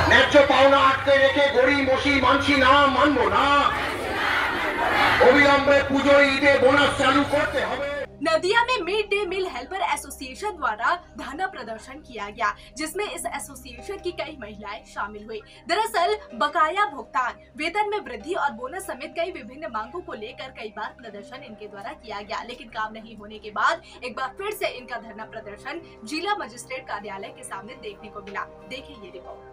ন্যায্য পাওনা আটকে রেখে গরিব মসি মানছি না, মানবো না। অবিলম্বে পুজো ঈদে বোনাস চালু করতে হবে। नदिया में midday meal helper association द्वारा धरना प्रदर्शन किया गया, जिसमें इस एसोसिएशन की कई महिलाएं शामिल हुई। दरअसल बकाया भुगतान, वेतन में वृद्धि और बोनस समेत कई विभिन्न मांगों को लेकर कई बार प्रदर्शन इनके द्वारा किया गया, लेकिन काम नहीं होने के बाद एक बार फिर से इनका धरना प्रदर्शन जिला मजिस्ट्रेट कार्यालय के सामने देखने को मिला। देखिए ये रिपोर्ट।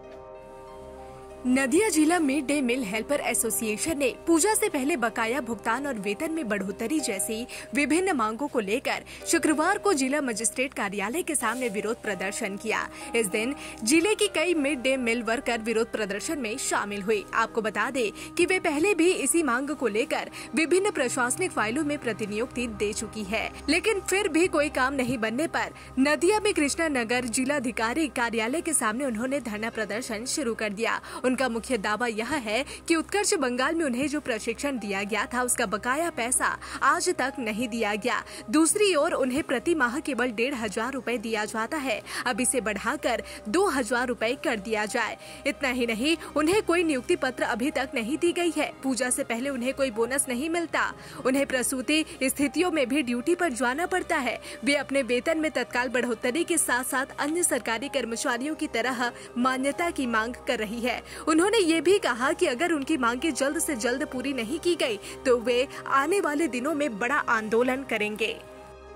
नदिया जिला midday meal helper association ने पूजा से पहले बकाया भुगतान और वेतन में बढ़ोतरी जैसी विभिन्न मांगों को लेकर शुक्रवार को जिला मजिस्ट्रेट कार्यालय के सामने विरोध प्रदर्शन किया। इस दिन जिले की कई मिड डे मील वर्कर विरोध प्रदर्शन में शामिल हुई। आपको बता दें कि वे पहले भी इसी मांग को लेकर विभिन्न प्रशासनिक फाइलों में प्रतिनियुक्ति दे चुकी है, लेकिन फिर भी कोई काम नहीं बनने पर नदिया में कृष्णा नगर जिलाधिकारी कार्यालय के सामने उन्होंने धरना प्रदर्शन शुरू कर दिया। उनका मुख्य दावा यह है कि उत्कर्ष बंगाल में उन्हें जो प्रशिक्षण दिया गया था उसका बकाया पैसा आज तक नहीं दिया गया। दूसरी ओर उन्हें प्रति माह केवल 1500 रुपए दिया जाता है, अब इसे बढ़ाकर 2000 रुपए कर दिया जाए। इतना ही नहीं, उन्हें कोई नियुक्ति पत्र अभी तक नहीं दी गई है। पूजा से पहले उन्हें कोई बोनस नहीं मिलता। उन्हें प्रसूति स्थितियों में भी ड्यूटी पर जाना पड़ता है। वे अपने वेतन में तत्काल बढ़ोतरी के साथ साथ अन्य सरकारी कर्मचारियों की तरह मान्यता की मांग कर रही है। उन्होंने ये भी कहा कि अगर उनकी मांगे जल्द से जल्द पूरी नहीं की गई तो वे आने वाले दिनों में बड़ा आंदोलन करेंगे।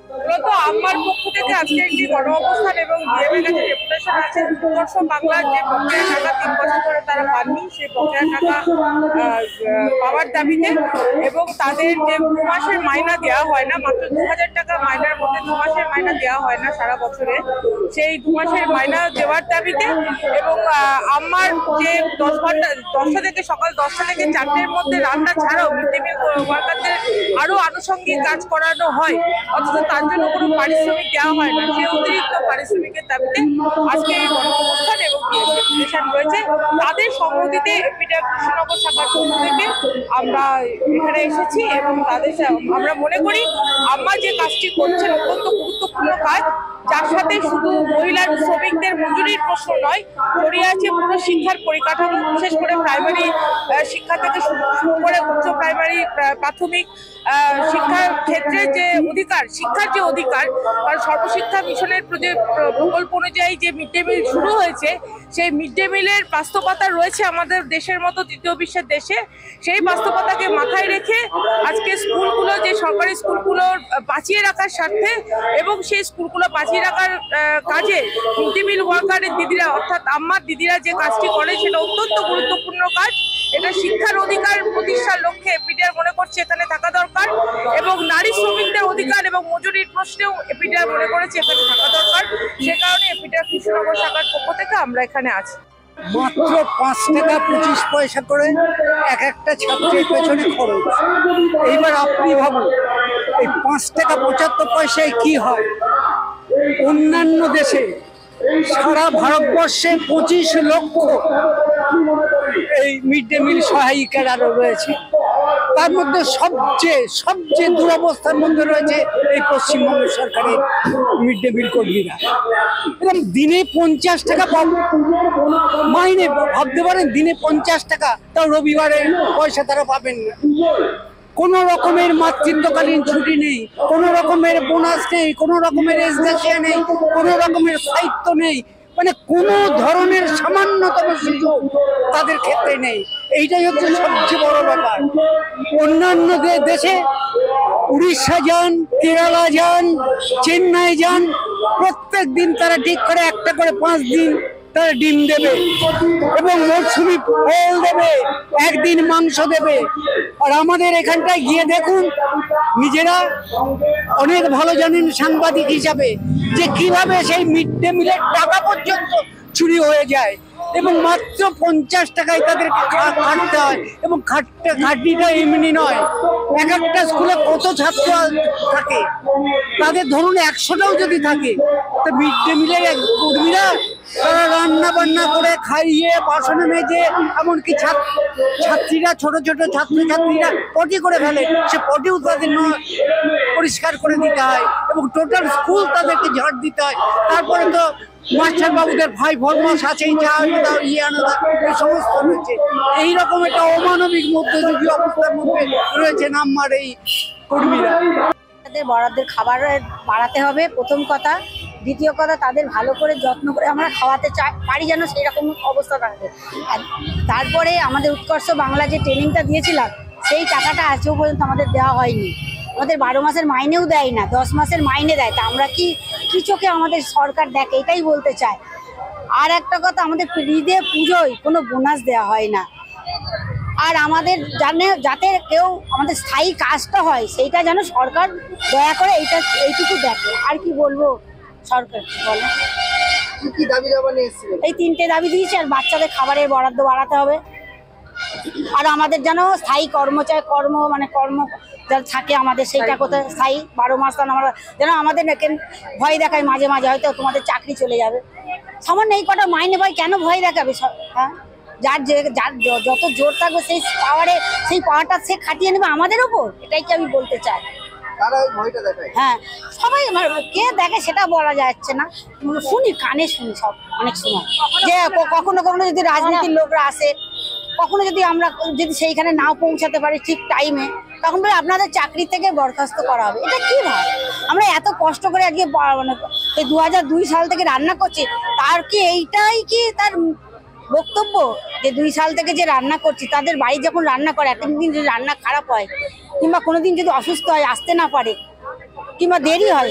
মূলত আমার পক্ষ থেকে আজকে একটি গণঅবস্থান এবং ডিএমের কাছে ডেপুটেশন আছে। উৎকর্ষ বাংলার যে বকেয়া টাকা 3 বছর ধরে তারা পাননি, সেই বকেয়া টাকা পাওয়ার দাবিতে এবং তাদের যে 2 মাসের মাইনা দেওয়া হয় না, মাত্র 2000 টাকা মাইনার মধ্যে 2 মাসের মাইনা দেওয়া হয় না সারা বছরে, সেই 2 মাসের মাইনা দেওয়ার দাবিতে এবং আমার যে 10টা থেকে সকাল 10টা থেকে 4টের মধ্যে রান্না ছাড়াও মিড ডে মিল ওয়ার্কারদের আরো আনুষঙ্গিক কাজ করানো হয়, অথচ তার জন্য কোনো পারিশ্রমিক দেওয়া হয় না। সেই অতিরিক্ত পারিশ্রমিকের দাবিতে আজকে এই গণঅবস্থান এবং ডেপুটেশন রয়েছে। তাদের সম্মতিতে এপিডা কৃষ্ণনগর শাখার পক্ষ থেকে আমরা এখানে এসেছি এবং তাদের আমরা মনে করি আমরা যে কাজটি করছেন অত্যন্ত গুরুত্বপূর্ণ কাজ, যার সাথে শুধু মহিলা শ্রমিকদের মজুরির প্রশ্ন নয়, জড়িয়ে আছে পুরো শিক্ষার পরিকাঠামো, বিশেষ করে প্রাইমারি শিক্ষা থেকে শুরু করে উচ্চ প্রাইমারি প্রাথমিক শিক্ষার ক্ষেত্রে যে অধিকার, শিক্ষার যে অধিকার, কারণ সর্বশিক্ষা মিশনের প্রকল্প অনুযায়ী যে মিড ডে মিল শুরু হয়েছে, সেই মিড ডে মিলের বাস্তবতা রয়েছে আমাদের দেশের মতো তৃতীয় বিশ্বের দেশে। সেই বাস্তবতাকে মাথায় রেখে আজকে স্কুলগুলো, যে সরকারি স্কুলগুলো বাঁচিয়ে রাখার স্বার্থে এবং সেই স্কুলগুলো বাঁচিয়ে রাখার কাজে মিড ডে মিল ওয়ার্কারের দিদিরা, অর্থাৎ আম্মার দিদিরা যে কাজটি করে সেটা অত্যন্ত গুরুত্বপূর্ণ কাজ। এটা শিক্ষার অধিকার প্রতিষ্ঠার লক্ষ্যে এপিডিআর মনে করছে এখানে থাকা দরকার এবং নারী শ্রমিকদের অধিকার এবং মজুরির প্রশ্নেও এপিডিআর মনে করেছে এখানে থাকা দরকার। সে কারণে এপিডিআর কৃষ্ণনগর শাখার পক্ষ থেকে আমরা এখানে আছি। মাত্র 5 টাকা 25 পয়সা করে এক একটা ছাত্রের পেছনে খরচ। এইবার আপনি ভাবুন এই 5 টাকা 75 পয়সায় কি হয়। অন্যান্য দেশে সারা ভারতবর্ষে 25 লক্ষ এই মিড ডে মিল সহায়িকারা রয়েছে। তার মধ্যে সবচেয়ে দুরবস্থার মধ্যে রয়েছে এই পশ্চিমবঙ্গ সরকারের মিড ডে মিল কর্মীরা। এবং দিনে 50 টাকা মাইনে, ভাবতে পারেন দিনে 50 টাকা, তাও রবিবারে পয়সা তারা পাবেন না। কোনো রকমের মাতৃত্বকালীন ছুটি নেই, কোনো রকমের বোনাস নেই, কোনো রকমের এসদেশিয়া নেই, কোনো রকমের সাহিত্য নেই, মানে কোনো ধরনের সামান্যতম সুযোগ তাদের ক্ষেত্রে নেই। এইটাই হচ্ছে সবচেয়ে বড় ব্যাপার। অন্যান্য দেশে উড়িষ্যা যান, কেরালা যান, চেন্নাই যান, প্রত্যেক দিন তারা ঠিক করে একটা করে 5 দিন তারা ডিম দেবে এবং মরসুমি ফল দেবে, একদিন মাংস দেবে। আর আমাদের এখানটায় গিয়ে দেখুন, নিজেরা অনেক ভালো জানেন সাংবাদিক হিসাবে, যে কিভাবে সেই মিড ডে মিলের টাকা পর্যন্ত চুরি হয়ে যায় এবং মাত্র 50 টাকায় তাদেরকে খাটতে হয়। এবং খাটনিটা এমনি নয়, এক একটা স্কুলে কত ছাত্র থাকে, তাদের ধরুন 100টাও যদি থাকে, তো মিড ডে মিলের কর্মীরা তারা রান্না বান্না করে খাইয়ে বাসনে মেজে, এমনকি ছাত্রীরা, ছোট ছোট ছাত্রছাত্রীরা পটি করে ফেলে, সে পটিও তাদের পরিষ্কার করে দিতে হয় এবং টোটাল স্কুল তাদেরকে ঝাড় দিতে হয়। তারপরে তো মাস্টার বাবুদের ভাই ফরমাস আছে, যা আনো দাও, ইয়ে আনো দাও, এই সমস্ত রয়েছে। এইরকম একটা অমানবিক মধ্যযুগীয় অবস্থার মধ্যে রয়েছে নামমার এই কর্মীরা। তাদের বরাদ্দের খাবার বাড়াতে হবে প্রথম কথা, দ্বিতীয় কথা তাদের ভালো করে যত্ন করে আমরা খাওয়াতে পারি যেন সেই রকম অবস্থা থাকে। আর তারপরে আমাদের উৎকর্ষ বাংলা যে ট্রেনিংটা দিয়েছিলাম সেই টাকাটা আজও পর্যন্ত আমাদের দেওয়া হয়নি। আমাদের 12 মাসের মাইনেও দেয় না, 10 মাসের মাইনে দেয়। তা আমরা কি চোখে আমাদের সরকার দেখে, এটাই বলতে চাই। আর একটা কথা, আমাদের ঈদে পুজোয় কোনো বোনাস দেওয়া হয় না। আর আমাদের যাতে কেউ আমাদের স্থায়ী কাজটা হয় সেইটা যেন সরকার দয়া করে এইটুকু দেখে। আর কি বলবো, সরকার বলে কি দাবি দাবা নিয়ে এসেছিলেন? এই 3টে দাবি দিয়েছে। আর বাচ্চাদের খাবারের বরাদ্দ বাড়াতে হবে। আর আমাদের যেন স্থায়ী কর্ম যারা থাকে আমাদের সেইটা কোথায় স্থায়ী 12 মাস আমরা যেন আমাদের ভয় দেখায় মাঝে মাঝে, হয়তো তোমাদের চাকরি চলে যাবে। সামান্য এই কটা মাইনে ভাই কেন ভয় দেখাবে? হ্যাঁ, যার যত জোর থাকবে সেই পাওয়ারটা সে খাটিয়ে নেবে আমাদের ওপর। এটাই কি আমি বলতে চাই। হ্যাঁ, সবাই কে দেখে সেটা বলা যাচ্ছে না, শুনি কানে শুনি সব অনেক সময় যে কখনো কখনো যদি রাজনীতির লোকরা আসে, কখনো যদি আমরা সেইখানে নাও পৌঁছাতে পারি ঠিক টাইমে, তখন বলে আপনাদের চাকরি থেকে বরখাস্ত করা হবে। এটা কি ভাব? আমরা এত কষ্ট করে আজকে 2002 সাল থেকে রান্না করছি, তার কি এইটাই কি তার বক্তব্য যে 2 সাল থেকে যে রান্না করছি, তাদের বাড়ি যখন রান্না করে একদিন যদি রান্না খারাপ হয় কিংবা কোনোদিন যদি অসুস্থ হয়, আসতে না পারে কিংবা দেরি হয়,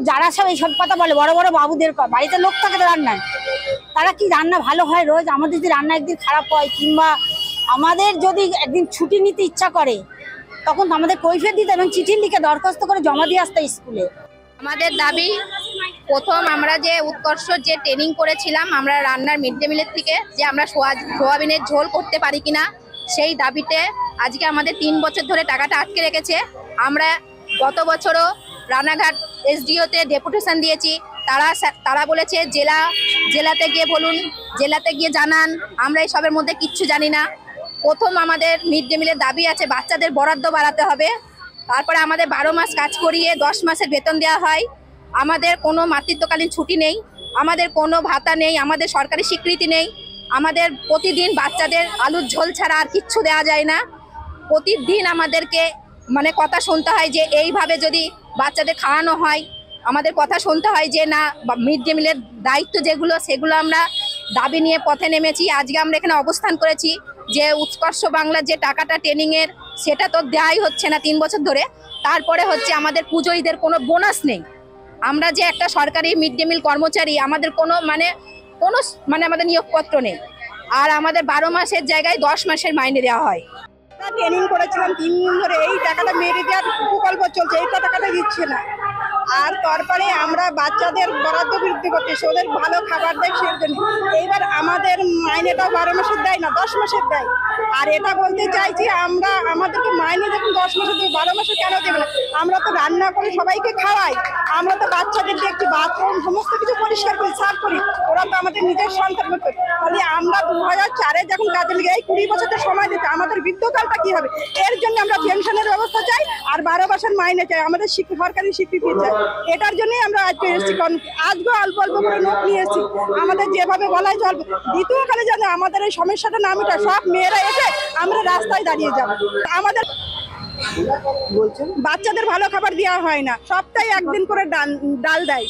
যারা সব এইসব কথা বলে, বড় বড় বাবুদের বাড়িতে লোক থাকে তো রান্নায়, তারা কি রান্না ভালো হয় রোজ? আমাদের যদি রান্না একদিন খারাপ হয় কিংবা আমাদের যদি একদিন ছুটি নিতে ইচ্ছা করে, তখন আমাদের কৈফিয়ত দিতে এবং চিঠি লিখে দরখাস্ত করে জমা দিয়ে আসতে স্কুলে। আমাদের দাবি, প্রথম আমরা যে উৎকর্ষ যে ট্রেনিং করেছিলাম আমরা রান্নার মিড ডে মিলের থেকে, যে আমরা সোয়াবিনের ঝোল করতে পারি কিনা, সেই দাবিতে আজকে আমাদের 3 বছর ধরে টাকাটা আটকে রেখেছে। আমরা গত বছরও রানাঘাট এসডিওতে ডেপুটেশন দিয়েছি। তারা বলেছে জেলাতে গিয়ে বলুন, জেলাতে গিয়ে জানান। আমরা এই সবের মধ্যে কিচ্ছু জানি না। প্রথম আমাদের মিড ডে মিলের দাবি আছে বাচ্চাদের বরাদ্দ বাড়াতে হবে। তারপরে আমাদের 12 মাস কাজ করিয়ে 10 মাসের বেতন দেওয়া হয়। আমাদের কোনো মাতৃত্বকালীন ছুটি নেই, আমাদের কোনো ভাতা নেই, আমাদের সরকারি স্বীকৃতি নেই। আমাদের প্রতিদিন বাচ্চাদের আলুর ঝোল ছাড়া আর কিচ্ছু দেওয়া যায় না। প্রতিদিন আমাদেরকে কথা শুনতে হয় যে এইভাবে যদি বাচ্চাদের খাওয়ানো হয়, আমাদের কথা শুনতে হয় যে না, মিড ডে মিলের দায়িত্ব যেগুলো সেগুলো আমরা দাবি নিয়ে পথে নেমেছি। আজকে আমরা এখানে অবস্থান করেছি যে উৎকর্ষ বাংলার যে টাকাটা ট্রেনিংয়ের, সেটা তো দেওয়াই হচ্ছে না 3 বছর ধরে। তারপরে হচ্ছে আমাদের পুজো ঈদের কোনো বোনাস নেই। আমরা যে একটা সরকারি মিড ডে মিল কর্মচারী, আমাদের কোনো আমাদের নিয়োগপত্র নেই। আর আমাদের 12 মাসের জায়গায় 10 মাসের মাইনে দেওয়া হয়। ট্রেনিং করেছিলাম 3 দিন ধরে, এই টাকাটা মেরে দেওয়ার প্রকল্প চলছে, এই টাকাটা দিচ্ছে না। আর তারপরে আমরা বাচ্চাদের বরাদ্দ বৃদ্ধি করতেছি, ওদের ভালো খাবার দেয় সেই জন্য। এইবার আমাদের মাইনেটাও 12 মাসের দেয় না, 10 মাসের দেয়। আর এটা বলতে চাইছি, আমাদেরকে মাইনে যখন 10 মাসের দেবে, 12 মাসে কেন দেবে না? আমরা তো রান্না করে সবাইকে খাওয়াই, আমরা তো বাচ্চাদের দেখছি বাথরুম সমস্ত কিছু পরিষ্কার করি, সাফ করি। ওরা তো আমাদের নিজের সন্তান মতো। তাহলে আমরা 2004-এ যখন কাজে লেগে এই 20 বছরের সময় দিতে, আমাদের বৃদ্ধকালটা কি হবে? এর জন্য আমরা পেনশনের ব্যবস্থা চাই আর 12 মাসের মাইনে চাই, আমাদের সরকারি স্বীকৃতি চাই। এটার জন্যই আমরা আজকে এসেছি। আজকে অল্প অল্প করে নোট নিয়ে এসেছি, আমাদের যেভাবে বলাই চলবে। দ্বিতীয়খানে যেন আমাদের এই সমস্যাটা না মিটা, সব মেয়েরা এসে আমরা রাস্তায় দাঁড়িয়ে যাব। আমাদের বাচ্চাদের ভালো খাবার দেওয়া হয় না, সপ্তাহে একদিন করে ডাল দেয়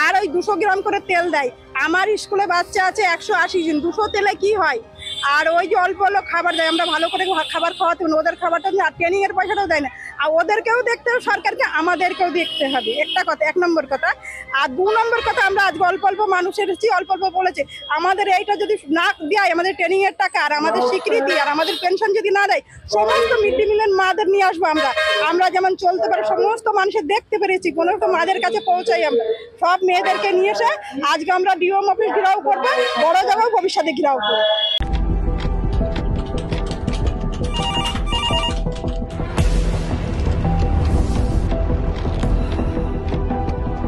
আর ওই 200 গ্রাম করে তেল দেয়। আমার স্কুলে বাচ্চা আছে 180 জন, 200 তেলে কি হয়? আর ওই যে অল্প অল্প খাবার দেয়, আমরা ভালো করে খাবার খাওয়াতে হবে। ওদের খাবারটা ট্রেনিং এর পয়সাটাও দেয় না। আর ওদেরকেও দেখতে হবে সরকারকে, আমাদেরকেও দেখতে হবে। একটা কথা, 1 নম্বর কথা। আর 2 নম্বর কথা, আমরা আজকে অল্প অল্প মানুষ এসেছি, অল্প অল্প বলেছে। আমাদের এইটা যদি না দেয়, আমাদের ট্রেনিং এর টাকা আর আমাদের স্বীকৃতি আর আমাদের পেনশন যদি না দেয়, সমস্ত মিড ডে মিলের মাদের নিয়ে আসবো আমরা যেমন চলতে পারি, সমস্ত মানুষের দেখতে পেরেছি, কোনো তো মাদের কাছে পৌঁছাই। আমরা সব মেয়েদেরকে নিয়ে এসে আজকে আমরা ডিএম অফিস ঘেরাও করবো, বড় জায়গাও ভবিষ্যতে ঘেরাও করবো।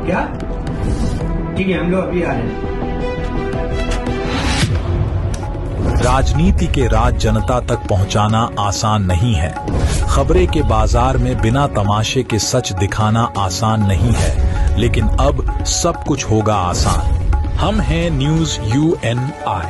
क्या? ठीक है, हम लोग अभी आ रहे हैं। राजनीति के राज जनता तक पहुंचाना आसान नहीं है। खबरें के बाजार में बिना तमाशे के सच दिखाना आसान नहीं है। लेकिन अब सब कुछ होगा आसान। हम हैं न्यूज़ UNI।